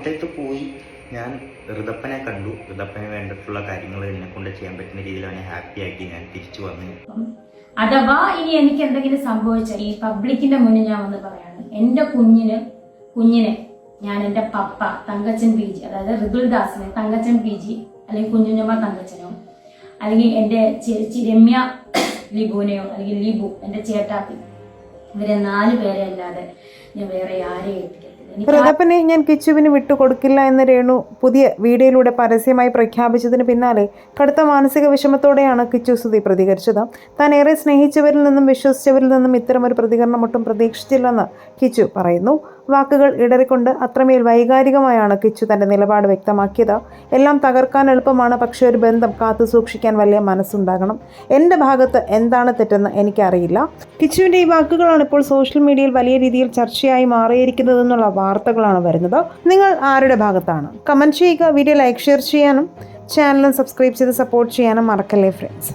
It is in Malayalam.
കോട്ടയത്ത് പോയി ഞാൻ ഋതപ്പനെ കണ്ടു. ഋതപ്പന് വേണ്ടിയിട്ടുള്ള കാര്യങ്ങൾ എന്നെ കൊണ്ട് ചെയ്യാൻ പറ്റുന്ന രീതിയിൽ അവനെ ഹാപ്പി ആക്കി ഞാൻ തിരിച്ചു വന്നു. അഥവാ ഇനി എനിക്ക് എന്തെങ്കിലും സംഭവിച്ച ഈ പബ്ലിക്കിന്റെ മുന്നിൽ ഞാൻ വന്ന് പറയാണ്, എന്റെ കുഞ്ഞിനെ ഞാൻ എന്റെ പപ്പ തങ്കച്ചൻ PG, അതായത് ഋതുൽ ദാസിനെ തങ്കച്ചൻ PG അല്ലെങ്കിൽ കുഞ്ഞുഞ്ഞമ്മ തങ്കച്ചനോ അല്ലെങ്കിൽ എന്റെ ചേച്ചി രമ്യ ലിബുവിനെയോ അല്ലെങ്കിൽ ലിബു എന്റെ ചേട്ടാപ്പി, ഇവരെ 4 പേരെ അല്ലാതെ ഞാൻ വേറെ ആരെയും ഏൽപ്പിക്കത്തില്ല. ഋതപ്പനെ ഞാൻ കിച്ചുവിന് വിട്ടുകൊടുക്കില്ല എന്ന് രേണു പുതിയ വീഡിയോയിലൂടെ പരസ്യമായി പ്രഖ്യാപിച്ചതിന് പിന്നാലെ കടുത്ത മാനസിക വിഷമത്തോടെയാണ് കിച്ചു സുധി പ്രതികരിച്ചത്. താൻ ഏറെ സ്നേഹിച്ചവരിൽ നിന്നും വിശ്വസിച്ചവരിൽ നിന്നും ഇത്തരമൊരു പ്രതികരണം ഒട്ടും പ്രതീക്ഷിച്ചില്ലെന്ന് കിച്ചു പറയുന്നു. വാക്കുകൾ ഇടറിക്കൊണ്ട് അത്രമേൽ വൈകാരികമായാണ് കിച്ചു തന്റെ നിലപാട് വ്യക്തമാക്കിയത്. എല്ലാം തകർക്കാൻ എളുപ്പമാണ്, പക്ഷേ ഒരു ബന്ധം കാത്തു സൂക്ഷിക്കാൻ വലിയ മനസ്സുണ്ടാകണം. എൻ്റെ ഭാഗത്ത് എന്താണ് തെറ്റെന്ന് എനിക്കറിയില്ല. കിച്ചുവിൻ്റെ ഈ വാക്കുകളാണ് ഇപ്പോൾ സോഷ്യൽ മീഡിയയിൽ വലിയ രീതിയിൽ ചർച്ചയായി മാറിയിരിക്കുന്നതെന്നുള്ള വാർത്തകളാണ് വരുന്നത്. നിങ്ങൾ ആരുടെ ഭാഗത്താണ്? കമൻറ്റ് ചെയ്യുക. വീഡിയോ ലൈക്ക് ഷെയർ ചെയ്യാനും ചാനലും സബ്സ്ക്രൈബ് ചെയ്ത് സപ്പോർട്ട് ചെയ്യാനും മറക്കല്ലേ ഫ്രണ്ട്സ്.